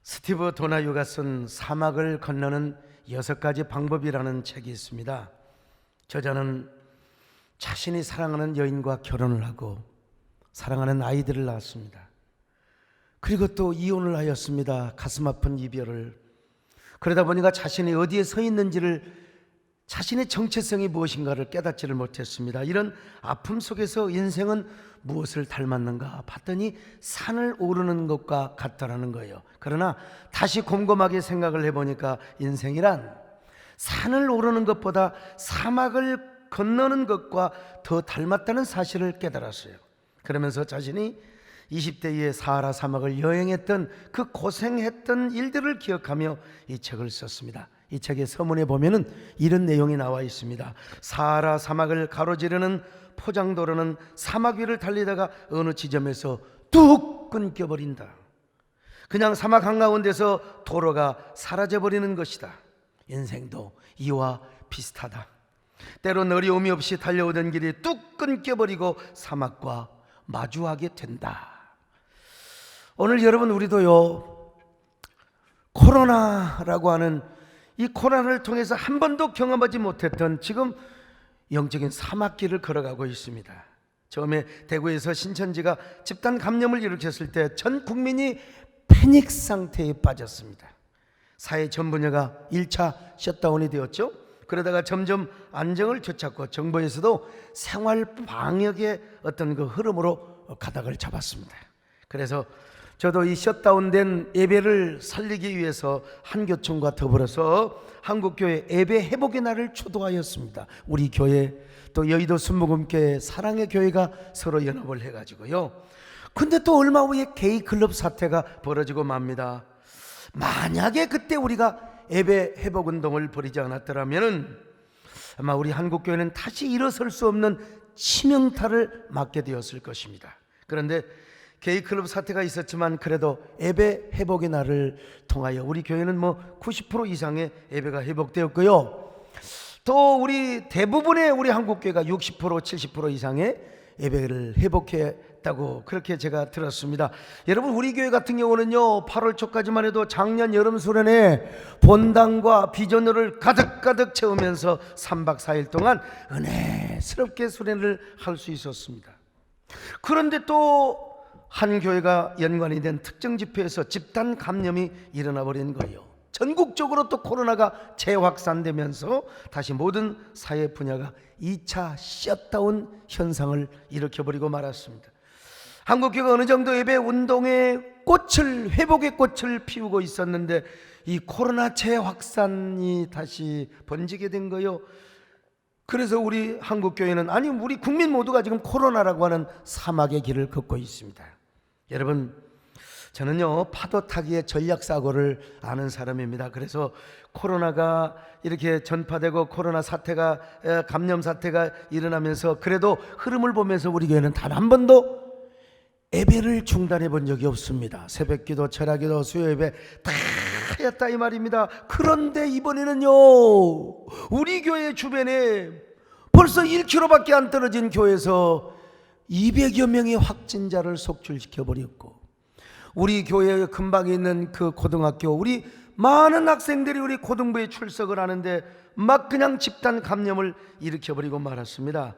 스티브 도나유가 쓴 사막을 건너는 6가지 방법이라는 책이 있습니다. 저자는 자신이 사랑하는 여인과 결혼을 하고 사랑하는 아이들을 낳았습니다. 그리고 또 이혼을 하였습니다. 가슴 아픈 이별을. 그러다 보니까 자신이 어디에 서 있는지를, 자신의 정체성이 무엇인가를 깨닫지를 못했습니다. 이런 아픔 속에서 인생은 무엇을 닮았는가 봤더니 산을 오르는 것과 같다라는 거예요. 그러나 다시 곰곰하게 생각을 해보니까 인생이란 산을 오르는 것보다 사막을 건너는 것과 더 닮았다는 사실을 깨달았어요. 그러면서 자신이 20대에 사하라 사막을 여행했던 그 고생했던 일들을 기억하며 이 책을 썼습니다. 이 책의 서문에 보면은 이런 내용이 나와 있습니다. 사하라 사막을 가로지르는 포장도로는 사막 위를 달리다가 어느 지점에서 뚝 끊겨버린다. 그냥 사막 한가운데서 도로가 사라져버리는 것이다. 인생도 이와 비슷하다. 때론 어려움이 없이 달려오던 길이 뚝 끊겨버리고 사막과 마주하게 된다. 오늘 여러분, 우리도요, 코로나라고 하는 이 코로나를 통해서 한 번도 경험하지 못했던 지금 영적인 사막길을 걸어가고 있습니다. 처음에 대구에서 신천지가 집단 감염을 일으켰을 때 전 국민이 패닉 상태에 빠졌습니다. 사회 전 분야가 1차 셧다운이 되었죠. 그러다가 점점 안정을 되찾고 정부에서도 생활 방역의 어떤 그 흐름으로 가닥을 잡았습니다. 그래서 저도 이 셧다운된 예배를 살리기 위해서 한교총과 더불어서 한국교회 예배 회복의 날을 주도하였습니다. 우리 교회 또 여의도 순복음교회 사랑의 교회가 서로 연합을 해가지고요. 근데 또 얼마 후에 게이클럽 사태가 벌어지고 맙니다. 만약에 그때 우리가 예배 회복 운동을 벌이지 않았더라면 아마 우리 한국교회는 다시 일어설 수 없는 치명타를 맞게 되었을 것입니다. 그런데 게이클럽 사태가 있었지만 그래도 예배 회복의 날을 통하여 우리 교회는 90% 이상의 예배가 회복되었고요. 또 우리 대부분의 우리 한국교회가 60% 70% 이상의 예배를 회복했다고 그렇게 제가 들었습니다. 여러분, 우리 교회 같은 경우는요, 8월 초까지만 해도 작년 여름 수련회 본당과 비전을 가득 채우면서 3박 4일 동안 은혜스럽게 수련을 할 수 있었습니다. 그런데 또 한 교회가 연관이 된 특정 집회에서 집단 감염이 일어나 버린 거예요. 전국적으로 또 코로나가 재확산되면서 다시 모든 사회 분야가 2차 셧다운 현상을 일으켜버리고 말았습니다. 한국교회가 어느 정도 예배 운동의 꽃을, 회복의 꽃을 피우고 있었는데 이 코로나 재확산이 다시 번지게 된 거예요. 그래서 우리 한국교회는, 아니 우리 국민 모두가 지금 코로나라고 하는 사막의 길을 걷고 있습니다. 여러분, 저는요, 파도 타기의 전략사고를 아는 사람입니다. 그래서 코로나가 이렇게 전파되고 코로나 사태가, 감염 사태가 일어나면서 그래도 흐름을 보면서 우리 교회는 단 한 번도 예배를 중단해 본 적이 없습니다. 새벽기도, 철야기도, 수요예배 다 하였다 이 말입니다. 그런데 이번에는요, 우리 교회 주변에 벌써 1km밖에 안 떨어진 교회에서 200여 명의 확진자를 속출시켜버렸고, 우리 교회 근방에 있는 그 고등학교, 우리 많은 학생들이 우리 고등부에 출석을 하는데 막 그냥 집단 감염을 일으켜버리고 말았습니다.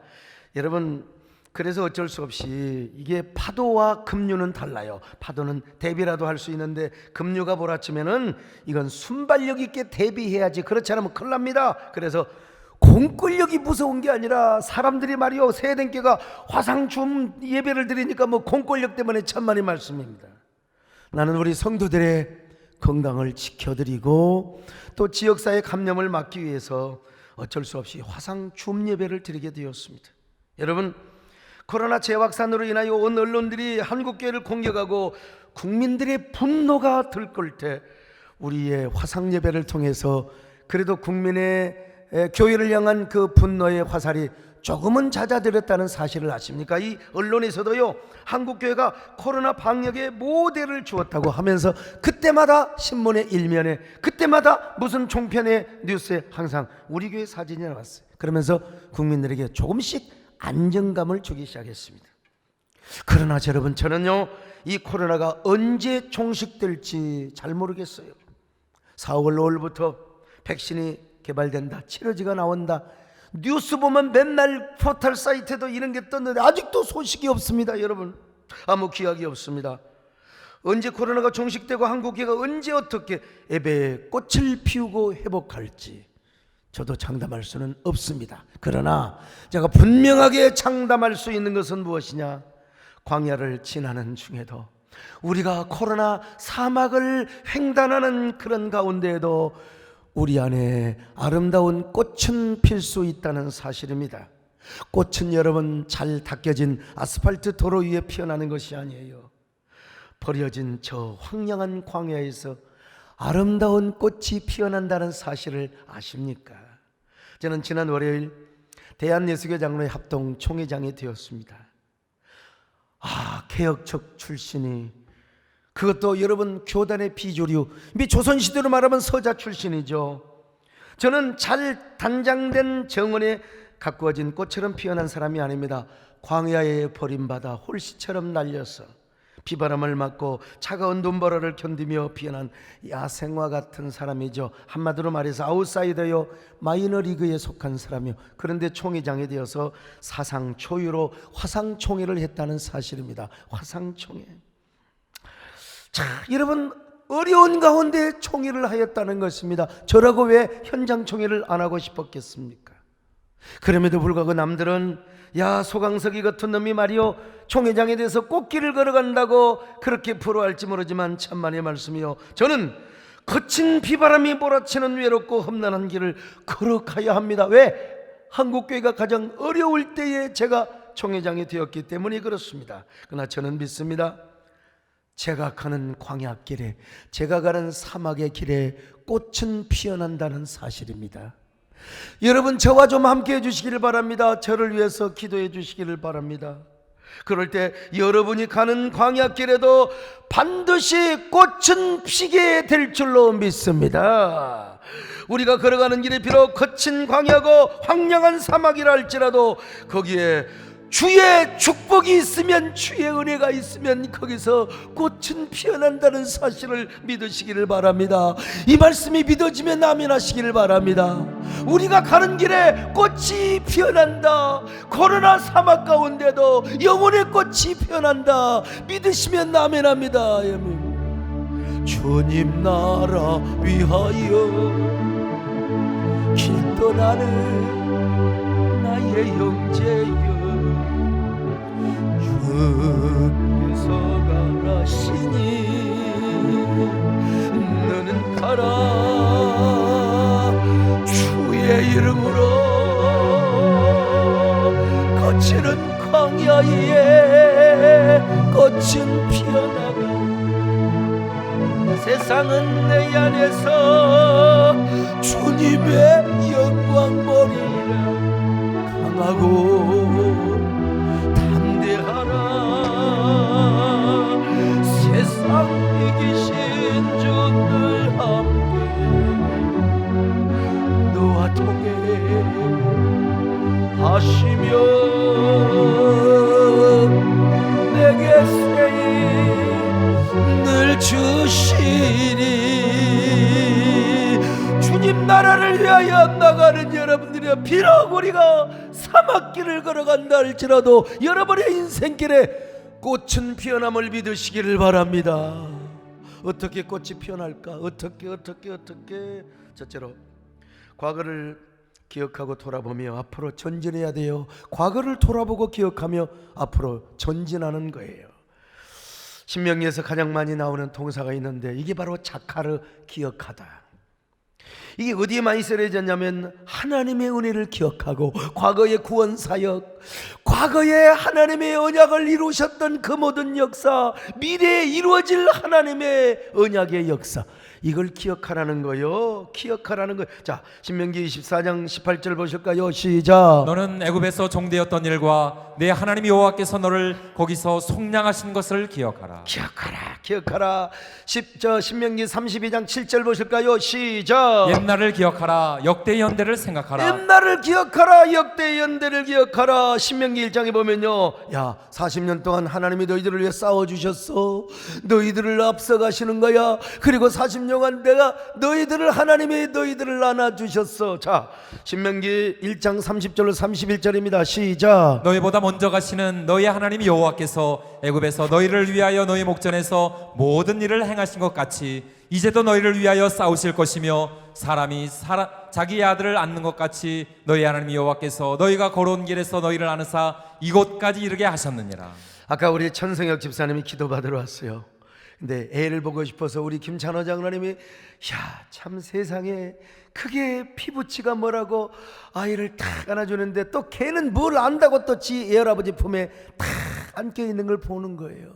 여러분, 그래서 어쩔 수 없이 이게 파도와 급류는 달라요. 파도는 대비라도 할 수 있는데 급류가 몰아치면은 이건 순발력 있게 대비해야지, 그렇지 않으면 큰일 납니다. 그래서 공권력이 무서운 게 아니라 사람들이 말이요, 세대교가 화상춤 예배를 드리니까 공권력 때문에 천만의 말씀입니다. 나는 우리 성도들의 건강을 지켜드리고 또 지역사회 감염을 막기 위해서 어쩔 수 없이 화상춤 예배를 드리게 되었습니다. 여러분, 코로나 재확산으로 인하여 온 언론들이 한국교회를 공격하고 국민들의 분노가 들끓을 때 우리의 화상 예배를 통해서 그래도 국민의 교회를 향한 그 분노의 화살이 조금은 잦아들었다는 사실을 아십니까? 이 언론에서도요, 한국교회가 코로나 방역의 모델을 주었다고 하면서 그때마다 신문의 일면에, 그때마다 무슨 종편의 뉴스에 항상 우리 교회 사진이 나왔어요. 그러면서 국민들에게 조금씩 안정감을 주기 시작했습니다. 그러나 여러분, 저는요, 이 코로나가 언제 종식될지 잘 모르겠어요. 4월 5월부터 백신이 개발된다, 치료제가 나온다, 뉴스 보면 맨날 포털 사이트에도 이런 게 떴는데 아직도 소식이 없습니다. 여러분, 아무 기약이 없습니다. 언제 코로나가 종식되고 한국계가 언제 어떻게 예배의 꽃을 피우고 회복할지 저도 장담할 수는 없습니다. 그러나 제가 분명하게 장담할 수 있는 것은 무엇이냐? 광야를 지나는 중에도, 우리가 코로나 사막을 횡단하는 그런 가운데에도 우리 안에 아름다운 꽃은 필 수 있다는 사실입니다. 꽃은 여러분 잘 닦여진 아스팔트 도로 위에 피어나는 것이 아니에요. 버려진 저 황량한 광야에서 아름다운 꽃이 피어난다는 사실을 아십니까? 저는 지난 월요일 대한예수교 장로회 합동 총회장이 되었습니다. 개혁적 출신이, 그것도 여러분 교단의 비주류, 조선시대로 말하면 서자 출신이죠. 저는 잘 단장된 정원에 가꾸어진 꽃처럼 피어난 사람이 아닙니다. 광야에 버림받아 홀씨처럼 날려서 비바람을 맞고 차가운 눈보라를 견디며 피어난 야생화 같은 사람이죠. 한마디로 말해서 아웃사이더요, 마이너리그에 속한 사람이요. 그런데 총회장이 되어서 사상 초유로 화상총회를 했다는 사실입니다. 화상총회. 자, 여러분, 어려운 가운데 총회를 하였다는 것입니다. 저라고 왜 현장 총회를 안 하고 싶었겠습니까? 그럼에도 불구하고 남들은 야, 소강석이 같은 놈이 말이요, 총회장에 대해서 꽃길을 걸어간다고 그렇게 부러워할지 모르지만 천만의 말씀이요, 저는 거친 비바람이 몰아치는 외롭고 험난한 길을 걸어가야 합니다. 왜? 한국교회가 가장 어려울 때에 제가 총회장이 되었기 때문에 그렇습니다. 그러나 저는 믿습니다. 제가 가는 광야길에, 제가 가는 사막의 길에 꽃은 피어난다는 사실입니다. 여러분, 저와 좀 함께 해주시기를 바랍니다. 저를 위해서 기도해 주시기를 바랍니다. 그럴 때 여러분이 가는 광야길에도 반드시 꽃은 피게 될 줄로 믿습니다. 우리가 걸어가는 길이 비록 거친 광야고 황량한 사막이라 할지라도 거기에 주의 축복이 있으면, 주의 은혜가 있으면 거기서 꽃은 피어난다는 사실을 믿으시기를 바랍니다. 이 말씀이 믿어지면 아멘 하시기를 바랍니다. 우리가 가는 길에 꽃이 피어난다. 코로나 사막 가운데도 영혼의 꽃이 피어난다. 믿으시면 아멘 합니다. 주님 나라 위하여 길 떠나는 나의 형제여, 주께서 가라시니 너는 가라. 주의 이름으로 거칠은 광야에 꽃은 피어나가. 세상은 내 안에서 주님의 영광 보리라. 강하고 세상 이기신 주 늘 함께 너와 동행하시며 내게 세이 늘 주시니. 주님 나라를 위하여 나가는 여러분들이여, 비록 우리가 사막길을 걸어간다 할지라도 여러분의 인생길에 꽃은 피어남을 믿으시기를 바랍니다. 어떻게 꽃이 피어날까? 어떻게 첫째로 과거를 기억하고 돌아보며 앞으로 전진해야 돼요. 과거를 돌아보고 기억하며 앞으로 전진하는 거예요. 신명기에서 가장 많이 나오는 동사가 있는데 이게 바로 자카르, 기억하다. 이게 어디에 많이 쓰여졌냐면 하나님의 은혜를 기억하고 과거의 구원 사역, 과거에 하나님의 언약을 이루셨던 그 모든 역사, 미래에 이루어질 하나님의 언약의 역사, 이걸 기억하라는 거요. 기억하라는 거. 자, 신명기 24장 18절 보실까요? 시작. 너는 애굽에서 종되었던 일과 내 하나님 여호와께서 너를 거기서 속량하신 것을 기억하라. 기억하라. 신명기 32장 7절 보실까요? 시작. 옛날을 기억하라. 역대 연대를 생각하라. 옛날을 기억하라. 역대 연대를 기억하라. 신명기 1장에 보면요, 야, 40년 동안 하나님이 너희들을 위해 싸워주셨어. 너희들을 앞서가시는 거야. 그리고 40년간 내가 하나님이 너희들을 안아주셨어. 자, 신명기 1장 30절로 31절입니다. 시작. 너희보다 먼저 가시는 너희 하나님 여호와께서 애굽에서 너희를 위하여 너희 목전에서 모든 일을 행하신 것 같이 이제도 너희를 위하여 싸우실 것이며 사람이 자기의 아들을 안는 것 같이 너희 하나님 여호와께서 너희가 걸어온 길에서 너희를 안으사 이곳까지 이르게 하셨느니라. 아까 우리 천성혁 집사님이 기도받으러 왔어요. 근데 애를 보고 싶어서 우리 김찬호 장로님이 참 세상에 그게 피부치가 뭐라고 아이를 탁 안아주는데 또 걔는 뭘 안다고 또 지 애할아버지 품에 탁 안겨 있는 걸 보는 거예요.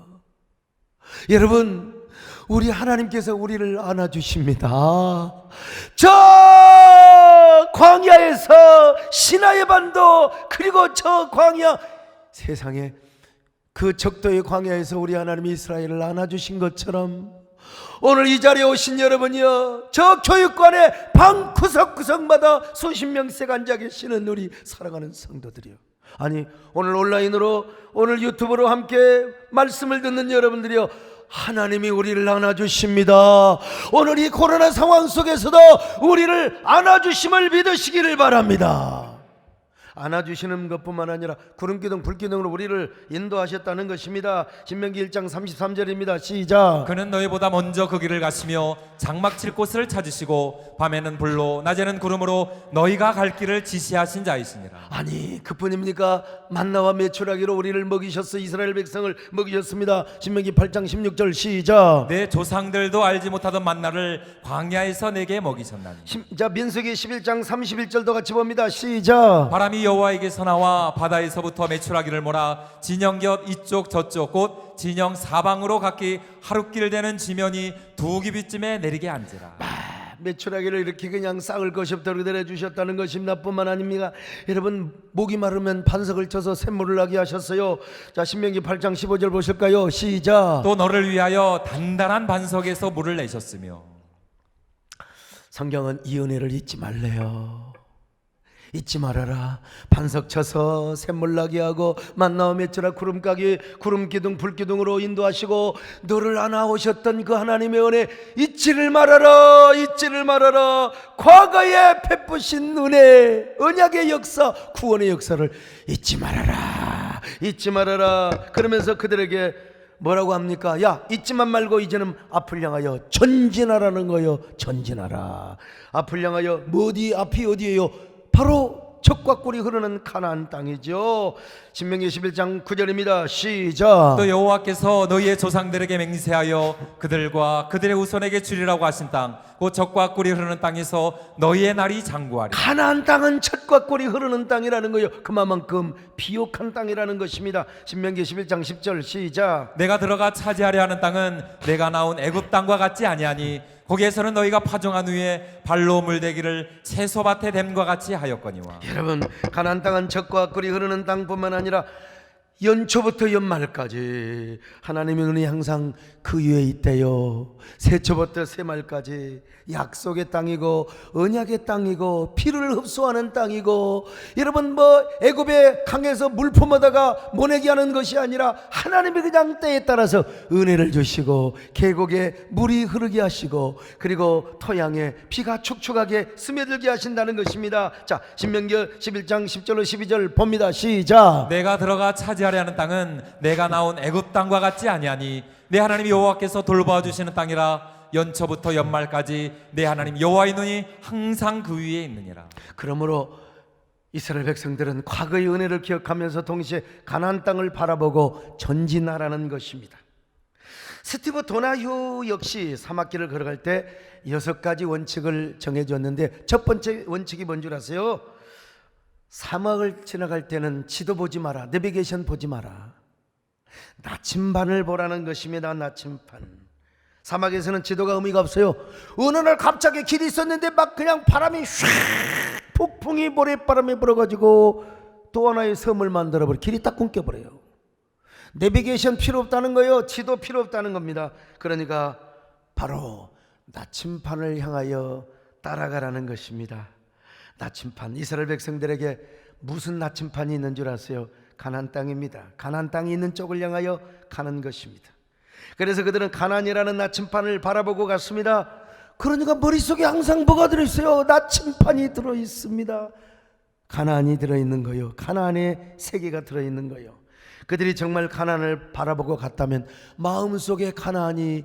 여러분, 우리 하나님께서 우리를 안아주십니다. 저 광야에서 시나의 반도, 그리고 저 광야, 세상에 그 적도의 광야에서 우리 하나님이 이스라엘을 안아주신 것처럼 오늘 이 자리에 오신 여러분이요, 저 교육관의 방 구석구석마다 수십 명씩 앉아 계시는 우리 사랑하는 성도들이요, 아니 오늘 온라인으로, 오늘 유튜브로 함께 말씀을 듣는 여러분들이요, 하나님이 우리를 안아주십니다. 오늘 이 코로나 상황 속에서도 우리를 안아주심을 믿으시기를 바랍니다. 안아주시는 것뿐만 아니라 구름기둥 불기둥으로 우리를 인도하셨다는 것입니다. 신명기 1장 33절입니다. 시작. 그는 너희보다 먼저 그 길을 가시며 장막 칠 곳을 찾으시고 밤에는 불로 낮에는 구름으로 너희가 갈 길을 지시하신 자이시니라. 아니 그뿐입니까? 만나와 메추라기로 우리를 먹이셨어. 이스라엘 백성을 먹이셨습니다. 신명기 8장 16절 시작. 내 조상들도 알지 못하던 만나를 광야에서 내게 먹이셨나니. 자, 민수기 11장 31절도 같이 봅니다. 시작. 바람이 여호와에게서 나와 바다에서부터 메추라기를 몰아 진영 곁 이쪽 저쪽 곧 진영 사방으로 각기 하룻길 되는 지면이 두 규빗쯤에 내리게 앉으라. 메추라기를 이렇게 그냥 싹을 것이 없도록 내려주셨다는 것이 나뿐만 아닙니다. 여러분, 목이 마르면 반석을 쳐서 샘물을 나게 하셨어요. 자, 신명기 8장 15절 보실까요? 시작. 또 너를 위하여 단단한 반석에서 물을 내셨으며. 성경은 이 은혜를 잊지 말래요. 잊지 말아라. 반석 쳐서 샘물 나게 하고 만나와 메추라 구름가기 구름기둥 불기둥으로 인도하시고 너를 안아오셨던 그 하나님의 은혜 잊지를 말아라. 잊지를 말아라. 과거에 베푸신 은혜, 언약의 역사, 구원의 역사를 잊지 말아라. 잊지 말아라. 그러면서 그들에게 뭐라고 합니까? 야, 잊지만 말고 이제는 앞을 향하여 전진하라는 거요. 전진하라. 앞을 향하여 어디, 앞이 어디예요? 바로 적과 꿀이 흐르는 가나안 땅이죠. 신명기 11장 9절입니다. 시작. 또 여호와께서 너희의 조상들에게 맹세하여 그들과 그들의 후손에게 주리라고 하신 땅 곧 적과 꿀이 흐르는 땅에서 너희의 날이 장구하리. 가나안 땅은 젖과 꿀이 흐르는 땅이라는 거요. 그만큼 비옥한 땅이라는 것입니다. 신명기 11장 10절 시작. 내가 들어가 차지하려 하는 땅은 내가 나온 애굽 땅과 같지 아니하니 거기에서는 너희가 파종한 후에 발로 물대기를 채소밭에 댐과 같이 하였거니와. 여러분, 가나안 땅은 젖과 꿀이 흐르는 땅뿐만 아니라 연초부터 연말까지 하나님의 은혜 항상 그 위에 있대요. 새초부터 새말까지 약속의 땅이고 언약의 땅이고 피를 흡수하는 땅이고, 여러분 애굽의 강에서 물 품어다가 모내게 하는 것이 아니라 하나님이 그냥 때에 따라서 은혜를 주시고 계곡에 물이 흐르게 하시고 그리고 토양에 비가 축축하게 스며들게 하신다는 것입니다. 자, 신명기 11장 10절로 12절 봅니다. 시작. 내가 들어가 차지하려 하는 땅은 내가 나온 애굽 땅과 같지 아니하니 내 하나님 여호와께서 돌보아 주시는 땅이라 연초부터 연말까지 내 하나님 여호와의 눈이 항상 그 위에 있느니라. 그러므로 이스라엘 백성들은 과거의 은혜를 기억하면서 동시에 가나안 땅을 바라보고 전진하라는 것입니다. 스티브 도나휴 역시 사막길을 걸어갈 때 6가지 원칙을 정해줬는데, 첫 번째 원칙이 뭔 줄 아세요? 사막을 지나갈 때는 지도 보지 마라, 내비게이션 보지 마라, 나침반을 보라는 것입니다. 나침반. 사막에서는 지도가 의미가 없어요. 어느 날 갑자기 길이 있었는데 막 그냥 바람이 슉, 폭풍이 모래바람이 불어가지고 또 하나의 섬을 만들어버려. 길이 딱 끊겨버려요. 내비게이션 필요 없다는 거예요. 지도 필요 없다는 겁니다. 그러니까 바로 나침판을 향하여 따라가라는 것입니다. 나침판, 이스라엘 백성들에게 무슨 나침판이 있는 줄 아세요? 가나안 땅입니다. 가나안 땅이 있는 쪽을 향하여 가는 것입니다. 그래서 그들은 가나안이라는 나침판을 바라보고 갔습니다. 그러니까 머릿속에 항상 뭐가 들어있어요? 나침판이 들어있습니다. 가나안이 들어있는 거예요. 가나안의 세계가 들어있는 거예요. 그들이 정말 가나안을 바라보고 갔다면 마음속에 가나안이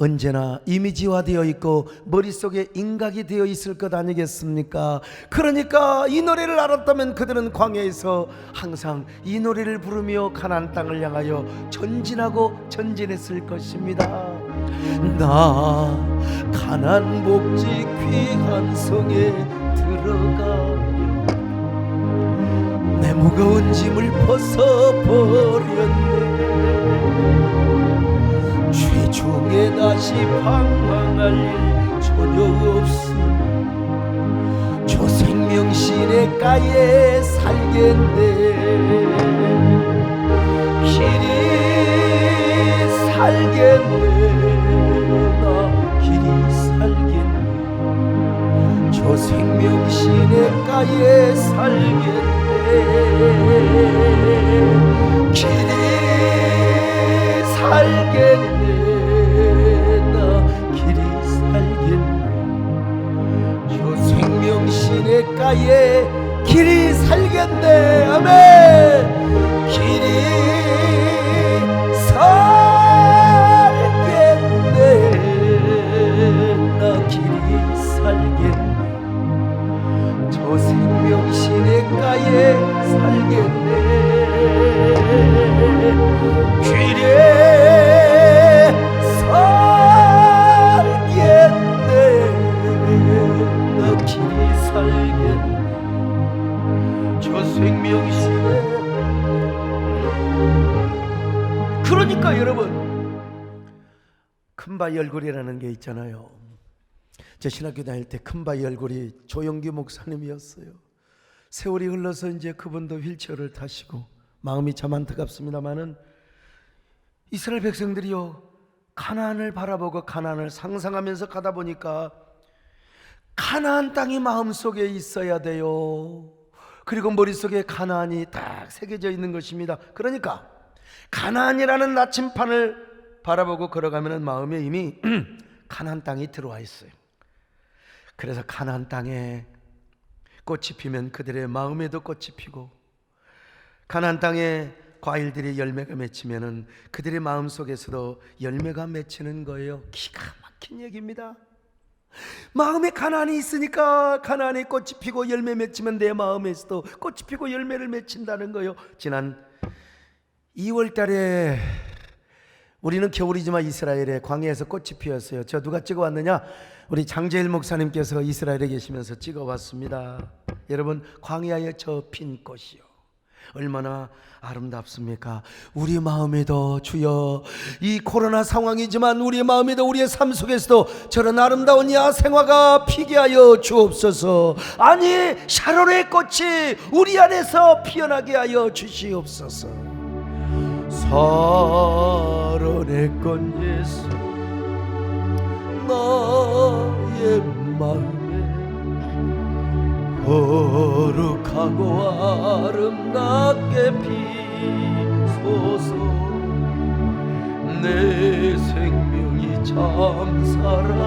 언제나 이미지화되어 있고 머릿속에 인각이 되어 있을 것 아니겠습니까? 그러니까 이 노래를 알았다면 그들은 광야에서 항상 이 노래를 부르며 가나안 땅을 향하여 전진하고 전진했을 것입니다. 나 가나안 복지 귀한 성에 들어가 내 무거운 짐을 벗어버렸네. 최종에 다시 방황할 일 전혀 없음. 저 생명시내가에 살겠네. 길이 살겠네. 나 길이 살겠네. 저 생명시내가에 살겠네. 길이 살겠네. 나 길이 살겠네. 저 생명시내가에 길이 살겠네. 아멘. 길이 살겠네. 나 길이 살겠네. 저 생명시내가에 살겠네. 길에 살겠네. 나 길이 살겠네. 저 생명시내. 그러니까 여러분, 큰바위 얼굴이라는 게 있잖아요. 제 신학교 다닐 때 큰바위 얼굴이 조영규 목사님이었어요. 세월이 흘러서 이제 그분도 휠체어를 타시고 마음이 참 안타깝습니다마는 이스라엘 백성들이요, 가나안을 바라보고 가나안을 상상하면서 가다 보니까 가나안 땅이 마음속에 있어야 돼요. 그리고 머릿속에 가나안이 딱 새겨져 있는 것입니다. 그러니까 가나안이라는 나침판을 바라보고 걸어가면 마음에 이미 가나안 땅이 들어와 있어요. 그래서 가나안 땅에 꽃이 피면 그들의 마음에도 꽃이 피고, 가나안 땅에 과일들이 열매가 맺히면은 그들의 마음속에서도 열매가 맺히는 거예요. 기가 막힌 얘기입니다. 마음에 가나안이 있으니까 가나안에 꽃이 피고 열매 맺히면 내 마음에서도 꽃이 피고 열매를 맺힌다는 거예요. 지난 2월 달에 우리는 겨울이지만 이스라엘에 광야에서 꽃이 피었어요. 저 누가 찍어왔느냐? 우리 장재일 목사님께서 이스라엘에 계시면서 찍어왔습니다. 여러분, 광야에 저 핀 꽃이요, 얼마나 아름답습니까? 우리 마음에도 주여, 이 코로나 상황이지만 우리 마음에도 우리의 삶 속에서도 저런 아름다운 야생화가 피게 하여 주옵소서. 아니, 샤론의 꽃이 우리 안에서 피어나게 하여 주시옵소서. 샤론의 꽃 예수, 나의 마음에 거룩하고 아름답게 피소서. 내 생명이 참사랑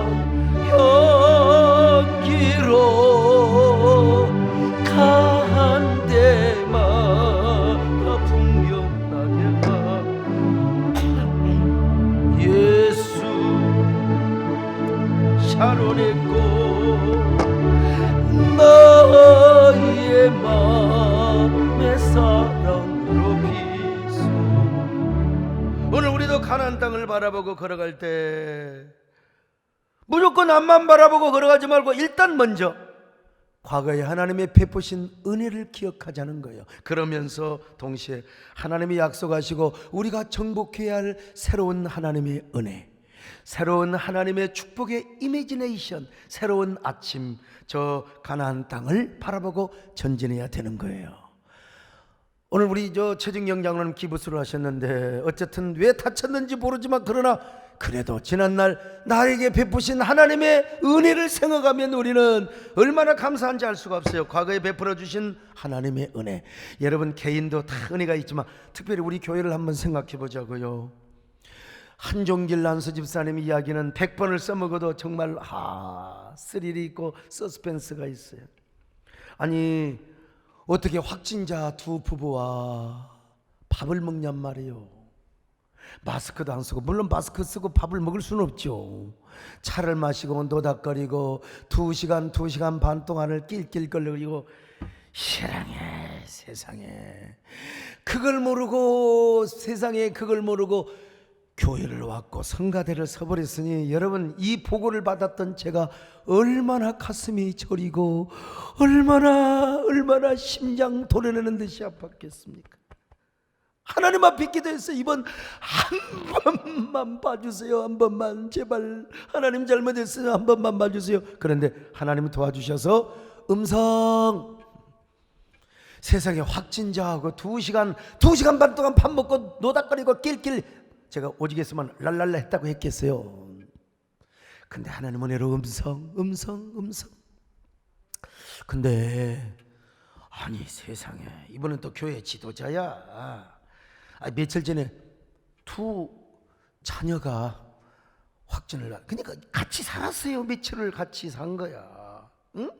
향기로 간 데마다 풍겨나게 하 예수. 샤론의 꽃 나의 마음의 사랑으로 비소. 오늘 우리도 가나안 땅을 바라보고 걸어갈 때 무조건 앞만 바라보고 걸어가지 말고 일단 먼저 과거에 하나님의 베푸신 은혜를 기억하자는 거예요. 그러면서 동시에 하나님이 약속하시고 우리가 정복해야 할 새로운 하나님의 은혜, 새로운 하나님의 축복의 이미지네이션, 새로운 아침, 저 가나안 땅을 바라보고 전진해야 되는 거예요. 오늘 우리 최진경 장로님 기부스를 하셨는데 어쨌든 왜 다쳤는지 모르지만 그러나 그래도 지난날 나에게 베푸신 하나님의 은혜를 생각하면 우리는 얼마나 감사한지 알 수가 없어요. 과거에 베풀어 주신 하나님의 은혜, 여러분 개인도 다 은혜가 있지만 특별히 우리 교회를 한번 생각해 보자고요. 한종길 난수 집사님 이야기는 100번을 써먹어도 정말 스릴이 있고 서스펜스가 있어요. 아니 어떻게 확진자 두 부부와 밥을 먹냔 말이에요. 마스크도 안 쓰고, 물론 마스크 쓰고 밥을 먹을 수는 없죠. 차를 마시고 노닥거리고 2시간 반 동안을 낄낄거리고, 실랑해 세상에. 그걸 모르고, 세상에 그걸 모르고 교회를 왔고 성가대를 서버렸으니 여러분, 이 보고를 받았던 제가 얼마나 가슴이 저리고 얼마나 심장 도려내는 듯이 아팠겠습니까? 하나님 앞에 기도했어요. 이번 한 번만 봐주세요. 한 번만 제발. 하나님 잘못했어요. 한 번만 봐주세요. 그런데 하나님이 도와주셔서 음성, 세상에 확진자하고 2시간 반 동안 밥 먹고 노닥거리고 낄낄, 제가 오직 했으면 랄랄라 했다고 했겠어요. 근데 하나님 은혜로 음성. 근데 아니 세상에, 이분은 또 교회 지도자야. 며칠 전에 두 자녀가 확진을 그러니까 같이 살았어요. 며칠을 같이 산 거야. 응?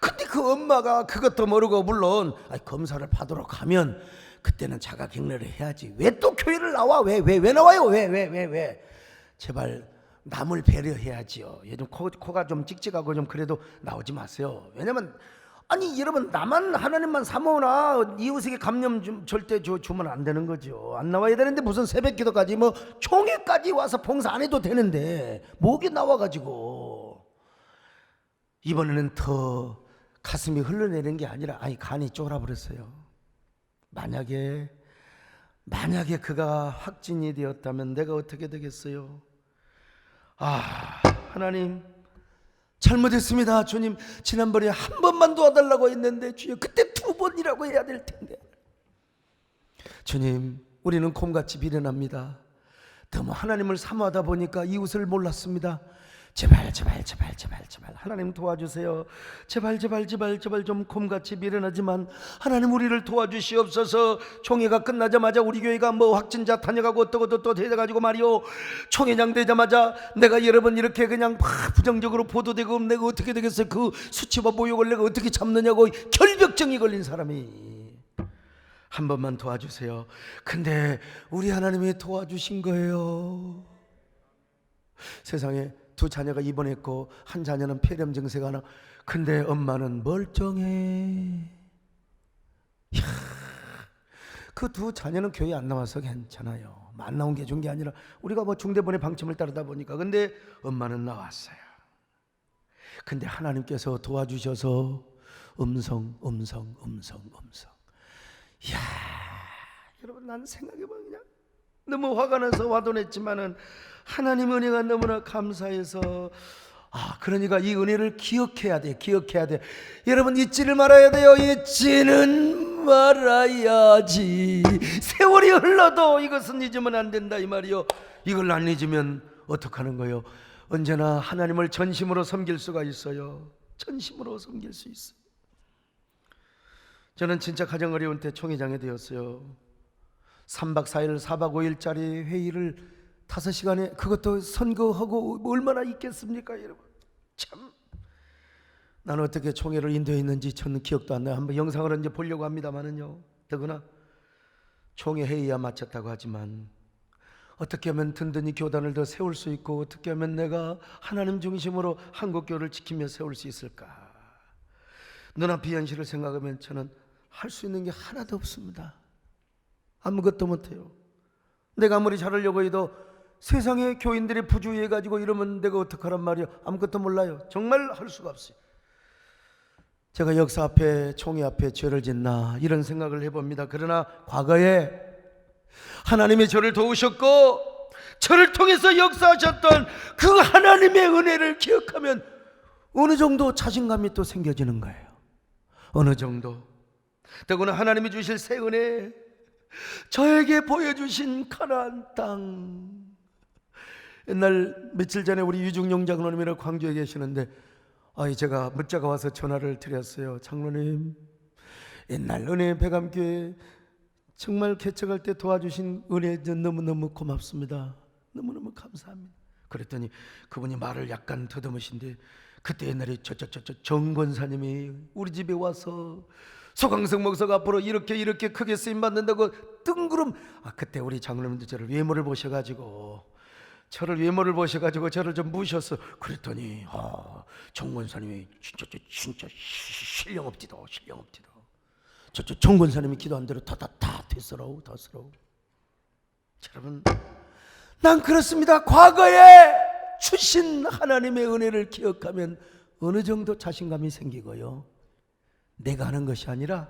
근데 그 엄마가 그것도 모르고, 물론 검사를 받으러 가면 그때는 자가 격리를 해야지. 왜 또 교회를 나와? 왜 나와요? 왜? 제발 남을 배려해야지요. 요즘 코가 좀 찍찍하고 좀 그래도 나오지 마세요. 왜냐면 아니 여러분, 나만 하나님만 사모나 이웃에게 감염 좀 절대 주면 안 되는 거죠. 안 나와야 되는데 무슨 새벽기도까지 뭐 총회까지 와서 봉사 안 해도 되는데 목이 나와가지고, 이번에는 더 가슴이 흘러내리는 게 아니라 간이 쫄아버렸어요. 만약에 그가 확진이 되었다면 내가 어떻게 되겠어요? 하나님 잘못했습니다. 주님, 지난번에 한 번만 도와달라고 했는데 주여 그때 2번이라고 해야 될 텐데. 주님, 우리는 곰같이 비련합니다. 너무 하나님을 사모하다 보니까 이웃을 몰랐습니다. 제발 하나님 도와주세요. 제발 좀 곰같이 미련하지만 하나님 우리를 도와주시옵소서. 총회가 끝나자마자 우리 교회가 뭐 확진자 탄핵하고 어떠고 또 돼가지고 말이요, 총회장 되자마자 내가 여러분 이렇게 그냥 부정적으로 보도되고 내가 어떻게 되겠어요? 그 수치와 모욕을 내가 어떻게 참느냐고 결벽증이 걸린 사람이, 한 번만 도와주세요. 근데 우리 하나님이 도와주신 거예요. 세상에 2 자녀가 입원했고 한 자녀는 폐렴 증세가 나. 근데 엄마는 멀쩡해. 그 2 자녀는 교회 안 나와서 괜찮아요. 안 나온 게 좋은 게 아니라 우리가 뭐 중대본의 방침을 따르다 보니까. 근데 엄마는 나왔어요. 근데 하나님께서 도와주셔서 음성. 이야, 여러분, 난 생각해보면 그냥 너무 화가 나서 화도 냈지만은 하나님 은혜가 너무나 감사해서, 그러니까 이 은혜를 기억해야 돼. 여러분, 잊지를 말아야 돼요. 잊지는 말아야지. 세월이 흘러도 이것은 잊으면 안 된다 이 말이요. 이걸 안 잊으면 어떡하는 거예요? 언제나 하나님을 전심으로 섬길 수가 있어요. 전심으로 섬길 수 있어요. 저는 진짜 가장 어려운 때 총회장이 되었어요. 3박 4일 4박 5일짜리 회의를 5시간에, 그것도 선거하고 뭐 얼마나 있겠습니까 여러분. 참, 나는 어떻게 총회를 인도했는지 저는 기억도 안 나요. 한번 영상을 이제 보려고 합니다만은요. 더구나 총회 회의야 마쳤다고 하지만 어떻게 하면 든든히 교단을 더 세울 수 있고, 어떻게 하면 내가 하나님 중심으로 한국교를 지키며 세울 수 있을까. 눈앞의 현실을 생각하면 저는 할 수 있는 게 하나도 없습니다. 아무것도 못해요. 내가 아무리 잘하려고 해도 세상에 교인들이 부주의해가지고 이러면 내가 어떡하란 말이야. 아무것도 몰라요. 정말 할 수가 없어요. 제가 역사 앞에, 총회 앞에 죄를 짓나 이런 생각을 해봅니다. 그러나 과거에 하나님이 저를 도우셨고 저를 통해서 역사하셨던 그 하나님의 은혜를 기억하면 어느 정도 자신감이 또 생겨지는 거예요. 어느 정도. 더구나 하나님이 주실 새 은혜, 저에게 보여주신 가나안 땅. 옛날 며칠 전에 우리 유중용 장로님이랑 광주에 계시는데 제가 문자가 와서 전화를 드렸어요. 장로님, 옛날 은혜 배감교회 정말 개척할 때 도와주신 은혜 너무너무 고맙습니다. 너무너무 감사합니다. 그랬더니 그분이 말을 약간 더듬으신데, 그때 옛날에 정 권사님이 우리 집에 와서 소강성 목사가 앞으로 이렇게 크게 쓰임 받는다고 뜬구름, 그때 우리 장로님도 저를 외모를 보셔가지고 저를 좀 무셨어. 그랬더니 정 권사님이 진짜 신령 없디다. 정 권사님이 기도한 대로 다 됐어라오. 여러분, 난 그렇습니다. 과거에 주신 하나님의 은혜를 기억하면 어느 정도 자신감이 생기고요, 내가 하는 것이 아니라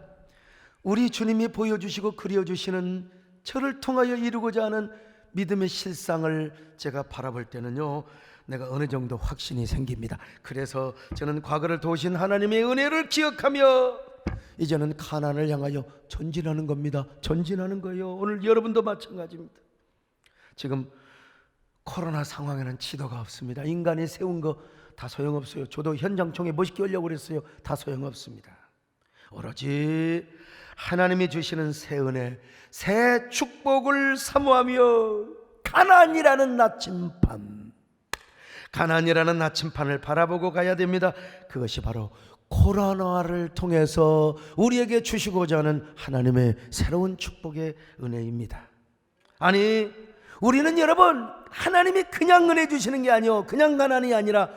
우리 주님이 보여주시고 그려주시는 저를 통하여 이루고자 하는 믿음의 실상을 제가 바라볼 때는요, 내가 어느 정도 확신이 생깁니다. 그래서 저는 과거를 도우신 하나님의 은혜를 기억하며 이제는 가나안을 향하여 전진하는 겁니다. 전진하는 거예요. 오늘 여러분도 마찬가지입니다. 지금 코로나 상황에는 지도가 없습니다. 인간이 세운 거 다 소용없어요. 저도 현장총회 멋있게 하려고 그랬어요. 다 소용없습니다. 오로지 하나님이 주시는 새 은혜, 새 축복을 사모하며 가나안이라는 나침판을 바라보고 가야 됩니다. 그것이 바로 코로나를 통해서 우리에게 주시고자 하는 하나님의 새로운 축복의 은혜입니다. 아니, 우리는 여러분, 하나님이 그냥 은혜 주시는 게 아니요, 그냥 가나안이 아니라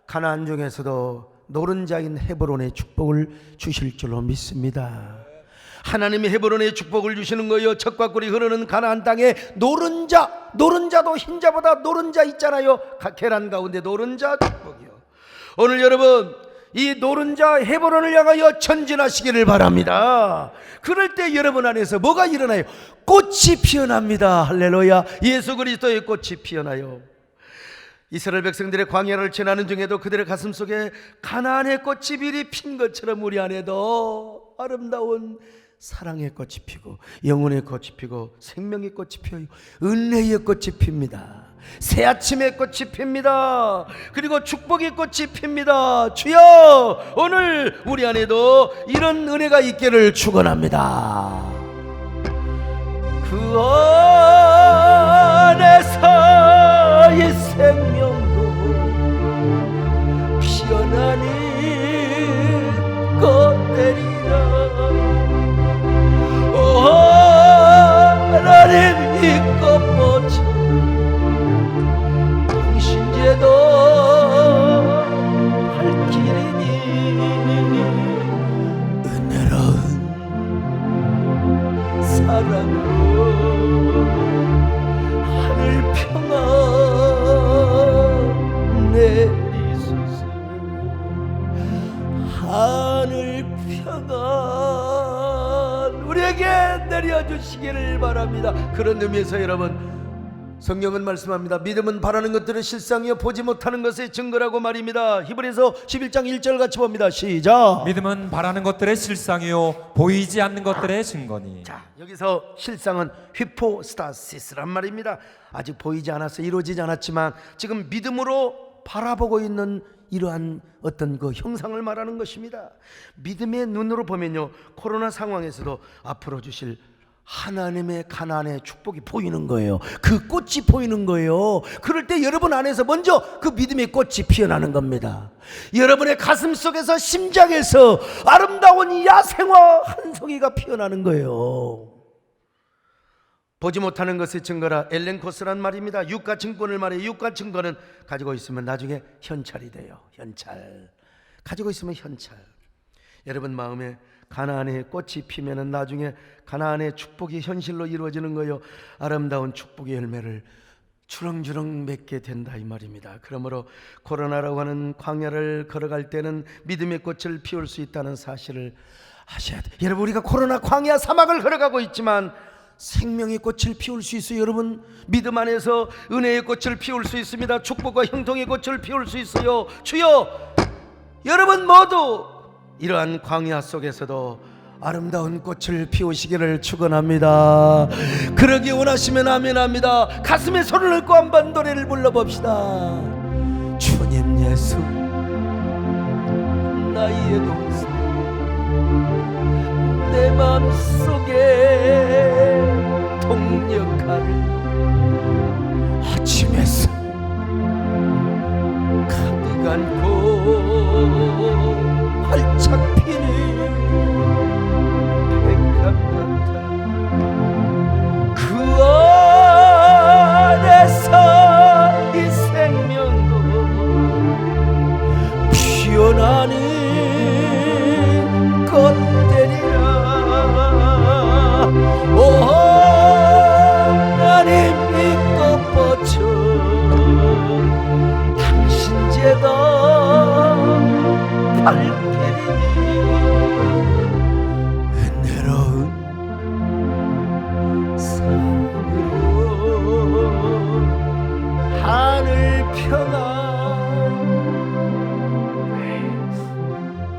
가나안 중에서도 노른자인 헤브론의 축복을 주실 줄로 믿습니다. 하나님이 헤브론의 축복을 주시는 거예요. 젖과 꿀이 흐르는 가나안 땅에 노른자도 흰자보다 노른자 있잖아요. 계란 가운데 노른자 축복이요. 오늘 여러분, 이 노른자 헤브론을 향하여 전진하시기를 바랍니다. 그럴 때 여러분 안에서 뭐가 일어나요? 꽃이 피어납니다. 할렐루야. 예수 그리스도의 꽃이 피어나요. 이스라엘 백성들의 광야를 지나는 중에도 그들의 가슴 속에 가나안의 꽃이 미리 핀 것처럼 우리 안에도 아름다운 사랑의 꽃이 피고 영혼의 꽃이 피고 생명의 꽃이 피어요. 은혜의 꽃이 핍니다. 새 아침의 꽃이 핍니다. 그리고 축복의 꽃이 핍니다. 주여, 오늘 우리 안에도 이런 은혜가 있기를 축원합니다. 그 안에서 이 생명도 피어나는 꽃들이라. 오 하나님, 이 꽃꽃이 당신제도 발길이니 은혜로운 사랑으로 하늘 평안 내리소서. 하늘 평안 우리에게 내려주시기를 바랍니다. 그런 의미에서 여러분, 성경은 말씀합니다. 믿음은 바라는 것들을 실상이요 보지 못하는 것의 증거라고 말입니다. 히브리서 11장 1절 같이 봅니다. 시작. 믿음은 바라는 것들의 실상이요 보이지 않는 것들의 증거니. 자, 여기서 실상은 휘포스타시스란 말입니다. 아직 보이지 않아서 이루어지지 않았지만 지금 믿음으로 바라보고 있는 이러한 어떤 그 형상을 말하는 것입니다. 믿음의 눈으로 보면요, 코로나 상황에서도 앞으로 주실 하나님의 가나안의 축복이 보이는 거예요. 그 꽃이 보이는 거예요. 그럴 때 여러분 안에서 먼저 그 믿음의 꽃이 피어나는 겁니다. 여러분의 가슴 속에서, 심장에서 아름다운 야생화 한 송이가 피어나는 거예요. 보지 못하는 것의 증거라 엘렌코스란 말입니다. 육가 증권을 말해요. 육가 증거는 가지고 있으면 나중에 현찰이 돼요. 현찰 가지고 있으면 현찰. 여러분 마음에 가나안의 꽃이 피면은 나중에 가나안의 축복이 현실로 이루어지는 거예요. 아름다운 축복의 열매를 주렁주렁 맺게 된다 이 말입니다. 그러므로 코로나라고 하는 광야를 걸어갈 때는 믿음의 꽃을 피울 수 있다는 사실을 아셔야 돼요. 여러분, 우리가 코로나 광야 사막을 걸어가고 있지만 생명의 꽃을 피울 수 있어요. 여러분, 믿음 안에서 은혜의 꽃을 피울 수 있습니다. 축복과 형통의 꽃을 피울 수 있어요. 주여, 여러분 모두 이러한 광야 속에서도 아름다운 꽃을 피우시기를 축원합니다. 그러기 원하시면 아멘합니다. 가슴에 손을 얹고 한번 노래를 불러봅시다. 주님 예수 나의 동생, 내 마음속에 동력하는 아침 햇살 가득 안고 활짝 피는 백합 같아. 그 안에서 이 생명도 피어나는 꽃들이라. 오 하나님, 이 꽃보쳐 당신 제가 발길이니 은혜로운 삶으로 하늘 평안.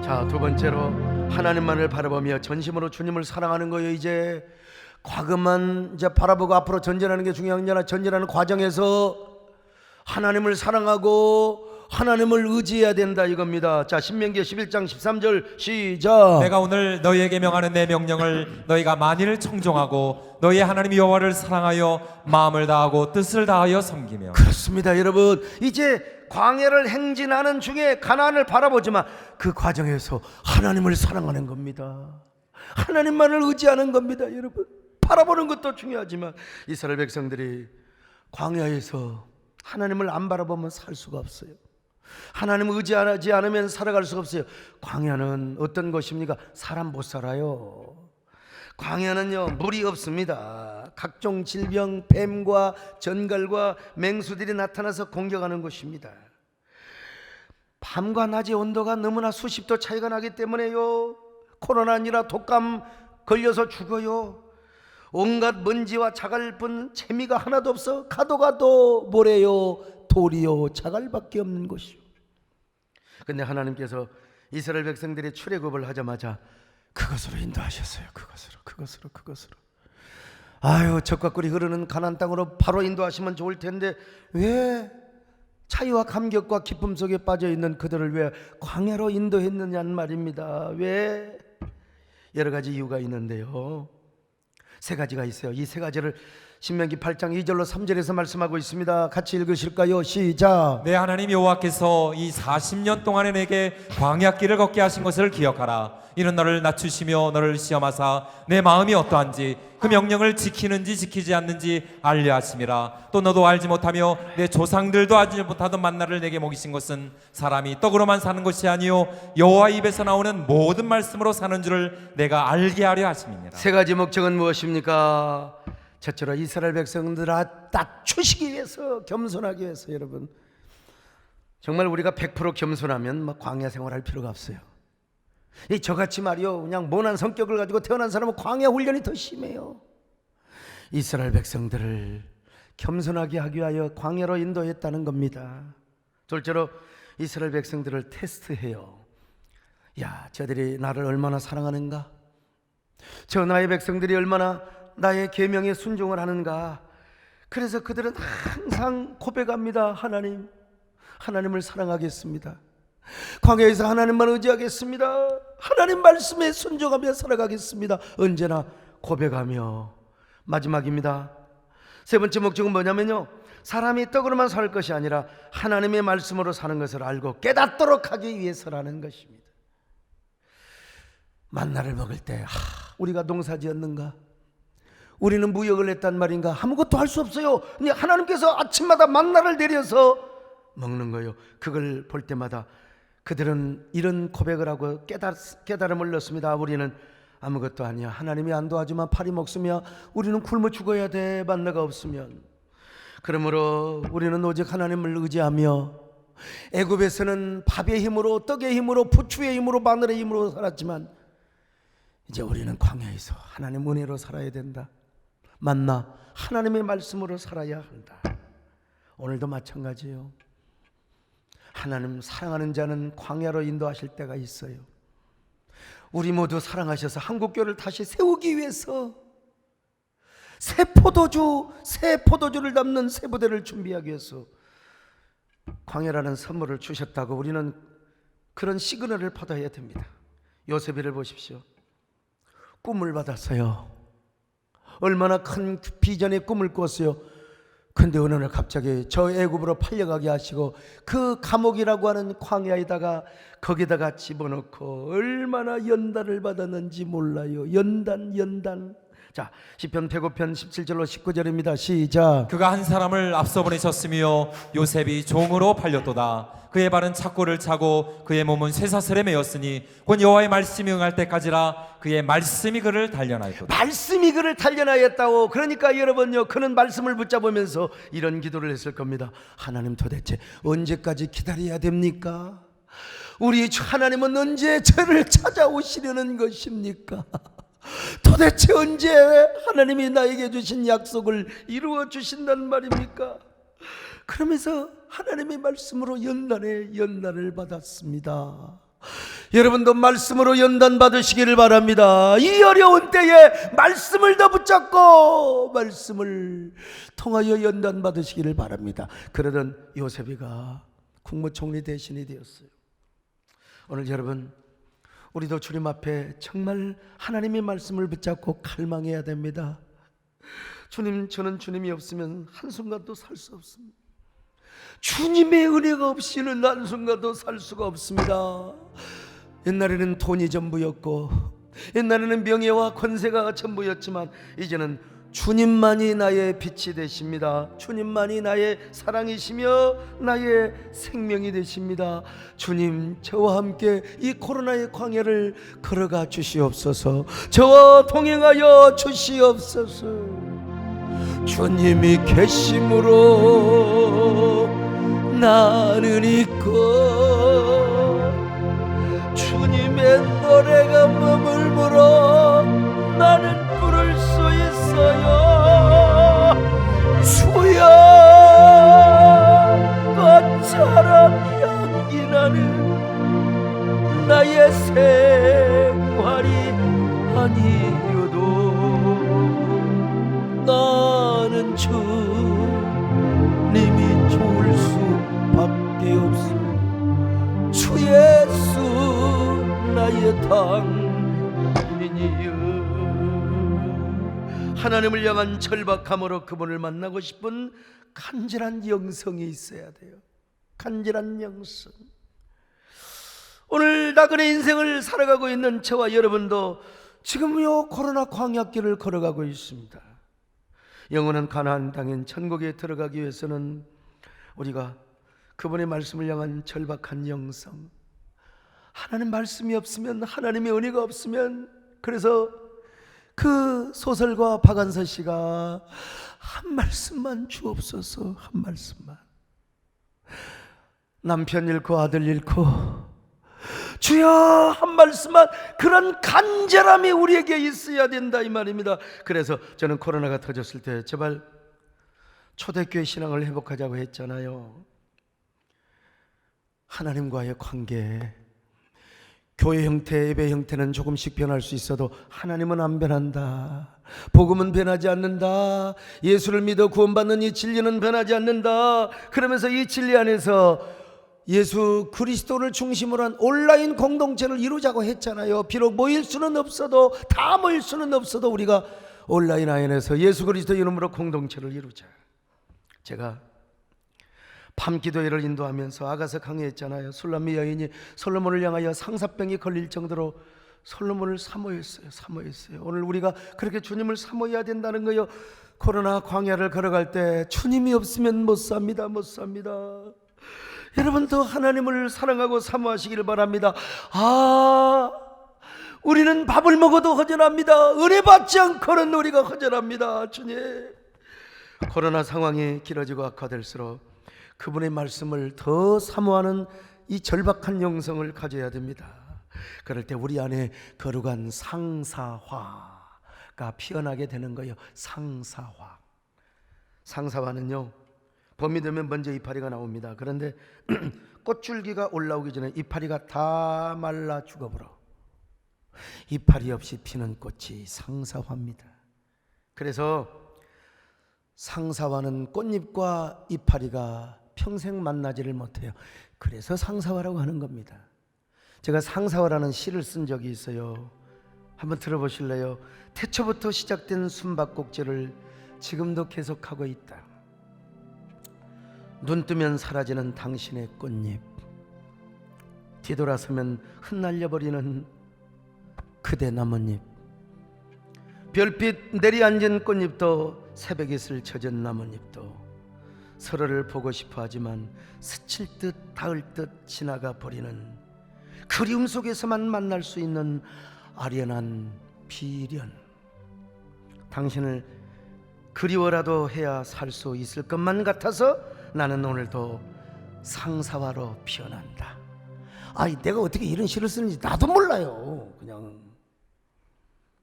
자, 두 번째로 하나님만을 바라보며 전심으로 주님을 사랑하는 거예요. 이제 과거만 이제 바라보고 앞으로 전진하는 게 중요한 게 아니라 전진하는 과정에서 하나님을 사랑하고 하나님을 의지해야 된다 이겁니다. 자, 신명기 11장 13절 시작. 내가 오늘 너희에게 명하는 내 명령을 너희가 만일 청종하고 너희 하나님 여호와를 사랑하여 마음을 다하고 뜻을 다하여 섬기며. 그렇습니다, 여러분. 이제 광야를 행진하는 중에 가나안을 바라보지만 그 과정에서 하나님을 사랑하는 겁니다. 하나님만을 의지하는 겁니다, 여러분. 바라보는 것도 중요하지만 이스라엘 백성들이 광야에서 하나님을 안 바라보면 살 수가 없어요. 하나님을 의지하지 않으면 살아갈 수가 없어요. 광야는 어떤 것입니까? 사람 못 살아요. 광야는요, 물이 없습니다. 각종 질병, 뱀과 전갈과 맹수들이 나타나서 공격하는 곳입니다. 밤과 낮의 온도가 너무나 수십 도 차이가 나기 때문에요, 코로나 아니라 독감 걸려서 죽어요. 온갖 먼지와 자갈뿐 재미가 하나도 없어. 가도 가도 모래요 돌이요 자갈밖에 없는 곳이요. 근데 하나님께서 이스라엘 백성들이 출애굽을 하자마자 그것으로 인도하셨어요. 그것으로. 아유, 적과 꿀이 흐르는 가나안 땅으로 바로 인도하시면 좋을 텐데 왜 차이와 감격과 기쁨 속에 빠져 있는 그들을 왜 광야로 인도했느냐는 말입니다. 왜? 여러 가지 이유가 있는데요, 세 가지가 있어요. 이 세 가지를 신명기 8장 2절로 3절에서 말씀하고 있습니다. 같이 읽으실까요? 시작. 내 하나님 여호와께서 이 40년 동안에 내게 광야길을 걷게 하신 것을 기억하라. 이는 너를 낮추시며 너를 시험하사 내 마음이 어떠한지 그 명령을 지키는지 지키지 않는지 알려 하심이라. 또 너도 알지 못하며 내 조상들도 알지 못하던 만나를 내게 먹이신 것은 사람이 떡으로만 사는 것이 아니요 여호와 입에서 나오는 모든 말씀으로 사는 줄을 내가 알게 하려 하심이니라. 세 가지 목적은 무엇입니까? 첫째로 이스라엘 백성들을 낮추시기 위해서, 겸손하기 위해서. 여러분, 정말 우리가 100% 겸손하면 막 광야 생활할 필요가 없어요. 이 저같이 말이요, 그냥 모난 성격을 가지고 태어난 사람은 광야 훈련이 더 심해요. 이스라엘 백성들을 겸손하게 하기 위하여 광야로 인도했다는 겁니다. 둘째로 이스라엘 백성들을 테스트해요. 야, 저들이 나를 얼마나 사랑하는가? 저 나의 백성들이 얼마나 나의 계명에 순종을 하는가? 그래서 그들은 항상 고백합니다. 하나님을 사랑하겠습니다. 광야에서 하나님만 의지하겠습니다. 하나님 말씀에 순종하며 살아가겠습니다. 언제나 고백하며. 마지막입니다. 세 번째 목적은 뭐냐면요, 사람이 떡으로만 살 것이 아니라 하나님의 말씀으로 사는 것을 알고 깨닫도록 하기 위해서라는 것입니다. 만나를 먹을 때 우리가 농사지었는가? 우리는 무역을 했단 말인가? 아무것도 할 수 없어요. 근데 하나님께서 아침마다 만나를 내려서 먹는 거예요. 그걸 볼 때마다 그들은 이런 고백을 하고 깨달음을 얻습니다. 우리는 아무것도 아니야. 하나님이 안 도와주면 파리 먹으며 우리는 굶어 죽어야 돼, 만나가 없으면. 그러므로 우리는 오직 하나님을 의지하며, 애굽에서는 밥의 힘으로, 떡의 힘으로, 부추의 힘으로, 마늘의 힘으로 살았지만 이제 우리는 광야에서 하나님 은혜로 살아야 된다. 만나 하나님의 말씀으로 살아야 한다. 오늘도 마찬가지예요. 하나님 사랑하는 자는 광야로 인도하실 때가 있어요. 우리 모두 사랑하셔서 한국교회를 다시 세우기 위해서 새 포도주를 담는 새 부대를 준비하기 위해서 광야라는 선물을 주셨다고 우리는 그런 시그널을 받아야 됩니다. 요셉이를 보십시오. 꿈을 받았어요. 얼마나 큰 비전의 꿈을 꿨어요. 근데 어느 날 갑자기 저 애굽으로 팔려가게 하시고 그 감옥이라고 하는 광야에다가 거기다가 집어넣고 얼마나 연단을 받았는지 몰라요. 연단. 자, 시편 105편 17절로 19절입니다. 시작. 그가 한 사람을 앞서 보내셨으며 요셉이 종으로 팔렸도다. 그의 발은 착고를 차고 그의 몸은 쇠사슬에 매였으니 곧 여호와의 말씀이 응할 때까지라. 그의 말씀이 그를 단련하였도다. 말씀이 그를 단련하였다고. 그러니까 여러분요, 그는 말씀을 붙잡으면서 이런 기도를 했을 겁니다. 하나님, 도대체 언제까지 기다려야 됩니까? 우리 하나님은 언제 저를 찾아오시려는 것입니까? 도대체 언제 하나님이 나에게 주신 약속을 이루어 주신단 말입니까? 그러면서 하나님의 말씀으로 연단을 받았습니다. 여러분도 말씀으로 연단 받으시기를 바랍니다. 이 어려운 때에 말씀을 더 붙잡고 말씀을 통하여 연단 받으시기를 바랍니다. 그러던 요셉이가 국무총리 대신이 되었어요. 오늘 여러분, 우리도 주님 앞에 정말 하나님의 말씀을 붙잡고 갈망해야 됩니다. 주님, 저는 주님이 없으면 한순간도 살 수 없습니다. 주님의 은혜가 없이는 한순간도 살 수가 없습니다. 옛날에는 돈이 전부였고, 옛날에는 명예와 권세가 전부였지만 이제는 주님만이 나의 빛이 되십니다. 주님만이 나의 사랑이시며 나의 생명이 되십니다. 주님, 저와 함께 이 코로나의 광야를 걸어가 주시옵소서. 저와 동행하여 주시옵소서. 주님이 계심으로 나는 있고 주님의 노래가 머물므로 나는 부를 수 있어요. 주여, 꽃처럼 향기 나는 나의 생활이 아니어도 나는 주님이 좋을 수밖에 없어. 주 예수 나의 당신이여. 하나님을 향한 절박함으로 그분을 만나고 싶은 간절한 영성이 있어야 돼요. 간절한 영성. 오늘 나그네 인생을 살아가고 있는 저와 여러분도 지금 요 코로나 광야길을 걸어가고 있습니다. 영원한 가나안 땅인 천국에 들어가기 위해서는 우리가 그분의 말씀을 향한 절박한 영성, 하나님 말씀이 없으면, 하나님의 은혜가 없으면, 그래서 그 소설가 박안서 씨가 한 말씀만 주옵소서, 한 말씀만. 남편 잃고 아들 잃고 주여 한 말씀만, 그런 간절함이 우리에게 있어야 된다 이 말입니다. 그래서 저는 코로나가 터졌을 때 제발 초대교회 신앙을 회복하자고 했잖아요. 하나님과의 관계, 교회 형태, 예배 형태는 조금씩 변할 수 있어도 하나님은 안 변한다. 복음은 변하지 않는다. 예수를 믿어 구원받는 이 진리는 변하지 않는다. 그러면서 이 진리 안에서 예수 그리스도를 중심으로 한 온라인 공동체를 이루자고 했잖아요. 비록 모일 수는 없어도, 다 모일 수는 없어도 우리가 온라인 안에서 예수 그리스도 이름으로 공동체를 이루자. 제가 밤기도회를 인도하면서 아가서 강의했잖아요. 술람미 여인이 솔로몬을 향하여 상사병이 걸릴 정도로 솔로몬을 사모했어요. 오늘 우리가 그렇게 주님을 사모해야 된다는 거예요. 코로나 광야를 걸어갈 때 주님이 없으면 못 삽니다. 여러분도 하나님을 사랑하고 사모하시기를 바랍니다. 우리는 밥을 먹어도 허전합니다. 은혜 받지 않고는 우리가 허전합니다. 주님, 코로나 상황이 길어지고 악화될수록 그분의 말씀을 더 사모하는 이 절박한 영성을 가져야 됩니다. 그럴 때 우리 안에 거룩한 상사화, 피어나게 되는 거예요. 상사화. 상사화는요, 봄이 되면 먼저 이파리가 나옵니다. 그런데 꽃줄기가 올라오기 전에 이파리가 다 말라 죽어버려. 이파리 없이 피는 꽃이 상사화입니다. 그래서 상사화는 꽃잎과 이파리가 평생 만나지를 못해요. 그래서 상사화라고 하는 겁니다. 제가 상사화라는 시를 쓴 적이 있어요. 한번 들어보실래요? 태초부터 시작된 숨바꼭질을 지금도 계속하고 있다. 눈 뜨면 사라지는 당신의 꽃잎, 뒤돌아서면 흩날려버리는 그대 나뭇잎, 별빛 내리앉은 꽃잎도 새벽이슬 젖은 나뭇잎도 서로를 보고 싶어 하지만 스칠 듯 닿을 듯 지나가 버리는 그리움 속에서만 만날 수 있는 아련한 비련. 당신을 그리워라도 해야 살 수 있을 것만 같아서 나는 오늘도 상사화로 피어난다. 아니, 내가 어떻게 이런 시를 쓰는지 나도 몰라요. 그냥.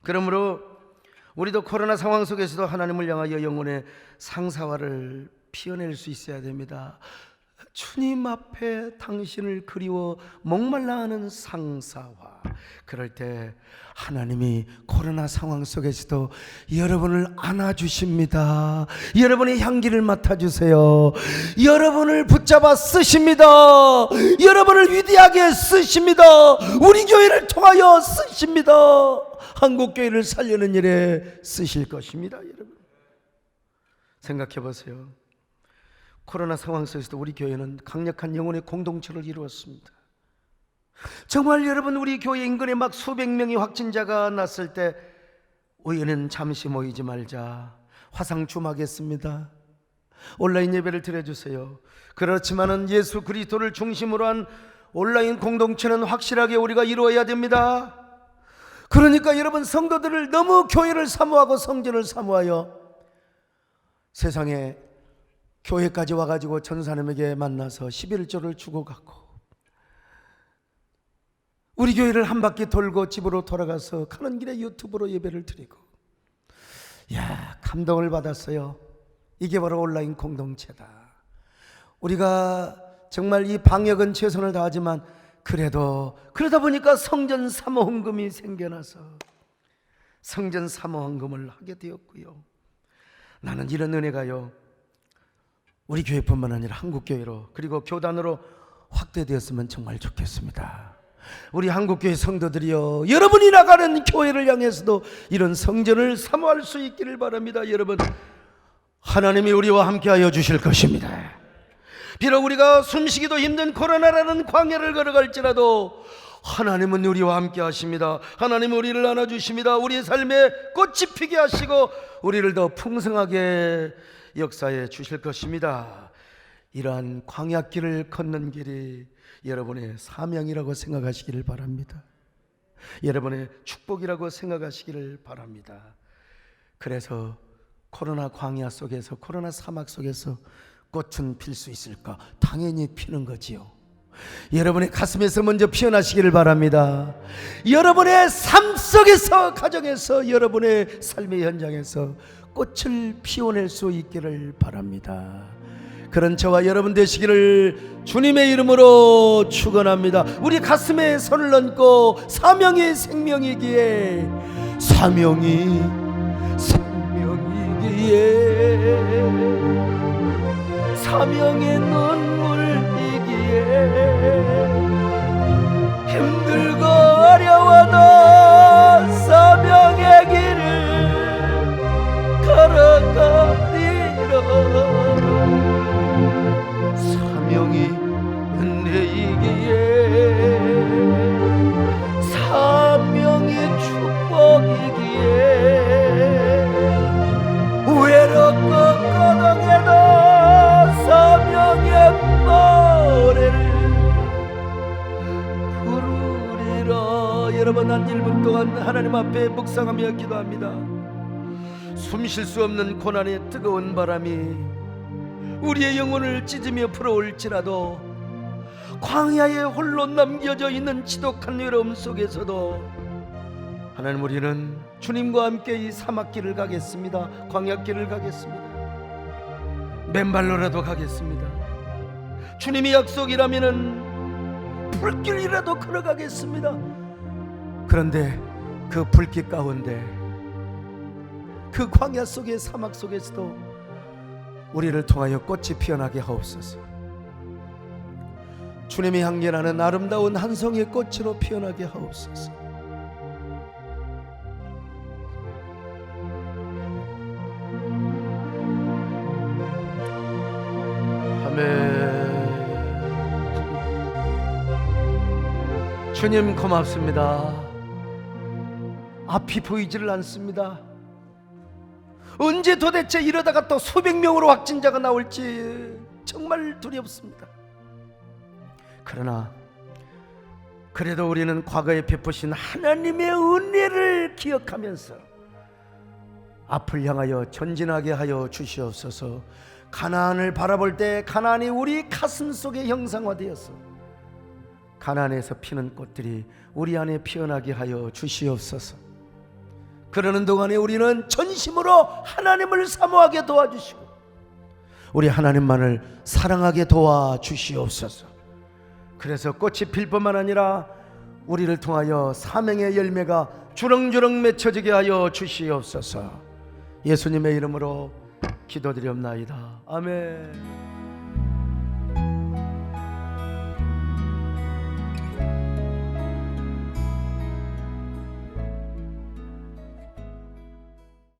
그러므로 우리도 코로나 상황 속에서도 하나님을 향하여 영혼의 상사화를 피워낼 수 있어야 됩니다. 주님 앞에 당신을 그리워 목말라하는 상사화. 그럴 때 하나님이 코로나 상황 속에서도 여러분을 안아주십니다. 여러분의 향기를 맡아주세요. 여러분을 붙잡아 쓰십니다. 여러분을 위대하게 쓰십니다. 우리 교회를 통하여 쓰십니다. 한국교회를 살리는 일에 쓰실 것입니다. 여러분, 생각해 보세요. 코로나 상황 속에서도 우리 교회는 강력한 영혼의 공동체를 이루었습니다. 정말 여러분, 우리 교회 인근에 막 수백 명의 확진자가 났을 때 우리는 잠시 모이지 말자, 화상 줌하겠습니다, 온라인 예배를 드려주세요. 그렇지만은 예수 그리스도를 중심으로 한 온라인 공동체는 확실하게 우리가 이루어야 됩니다. 그러니까 여러분, 성도들을 너무 교회를 사모하고 성전을 사모하여 세상에 교회까지 와가지고 전사님에게 만나서 11조를 주고 갔고, 우리 교회를 한 바퀴 돌고 집으로 돌아가서 가는 길에 유튜브로 예배를 드리고, 감동을 받았어요. 이게 바로 온라인 공동체다. 우리가 정말 이 방역은 최선을 다하지만 그러다 보니까 성전 사모헌금이 생겨나서 성전 사모헌금을 하게 되었고요. 나는 이런 은혜가요, 우리 교회뿐만 아니라 한국교회로 그리고 교단으로 확대되었으면 정말 좋겠습니다. 우리 한국교회 성도들이요, 여러분이 나가는 교회를 향해서도 이런 성전을 사모할 수 있기를 바랍니다. 여러분, 하나님이 우리와 함께하여 주실 것입니다. 비록 우리가 숨쉬기도 힘든 코로나라는 광야를 걸어갈지라도 하나님은 우리와 함께 하십니다. 하나님은 우리를 안아주십니다. 우리의 삶에 꽃이 피게 하시고 우리를 더 풍성하게 역사해 주실 것입니다. 이러한 광야길을 걷는 길이 여러분의 사명이라고 생각하시기를 바랍니다. 여러분의 축복이라고 생각하시기를 바랍니다. 그래서 코로나 광야 속에서, 코로나 사막 속에서 꽃은 필 수 있을까? 당연히 피는 거지요. 여러분의 가슴에서 먼저 피어나시기를 바랍니다. 여러분의 삶 속에서, 가정에서, 여러분의 삶의 현장에서 꽃을 피워낼 수 있기를 바랍니다. 그런 저와 여러분 되시기를 주님의 이름으로 축원합니다. 우리 가슴에 손을 얹고 사명이 생명이기에, 사명이 생명이기에, 사명의 눈물이기에, 힘들고 어려워도 사명의 길을 걸어가리라. 사명이 은혜이기에, 사명이 축복이기에, 외롭고 고독해도 사명의 노래를 부르리라. 여러분, 한 1분 동안 하나님 앞에 묵상하며 기도합니다. 숨 쉴 수 없는 고난의 뜨거운 바람이 우리의 영혼을 찢으며 불어올지라도, 광야에 홀로 남겨져 있는 지독한 외로움 속에서도 하나님, 우리는 주님과 함께 이 사막길을 가겠습니다. 광야길을 가겠습니다. 맨발로라도 가겠습니다. 주님이 약속이라면은 불길이라도 걸어가겠습니다. 그런데 그 불길 가운데, 그 광야 속의 사막 속에서도 우리를 통하여 꽃이 피어나게 하옵소서. 주님이 향기나는 아름다운 한 송이의 꽃으로 피어나게 하옵소서. 아멘. 주님 고맙습니다. 앞이 보이지를 않습니다. 언제 도대체 이러다가 또 수백 명으로 확진자가 나올지 정말 두렵습니다. 그러나 그래도 우리는 과거에 베푸신 하나님의 은혜를 기억하면서 앞을 향하여 전진하게 하여 주시옵소서. 가나안을 바라볼 때 가나안이 우리 가슴 속에 형상화되어서 가나안에서 피는 꽃들이 우리 안에 피어나게 하여 주시옵소서. 그러는 동안에 우리는 전심으로 하나님을 사모하게 도와주시고 우리 하나님만을 사랑하게 도와주시옵소서. 그래서 꽃이 필 뿐만 아니라 우리를 통하여 사명의 열매가 주렁주렁 맺혀지게 하여 주시옵소서. 예수님의 이름으로 기도드리옵나이다. 아멘.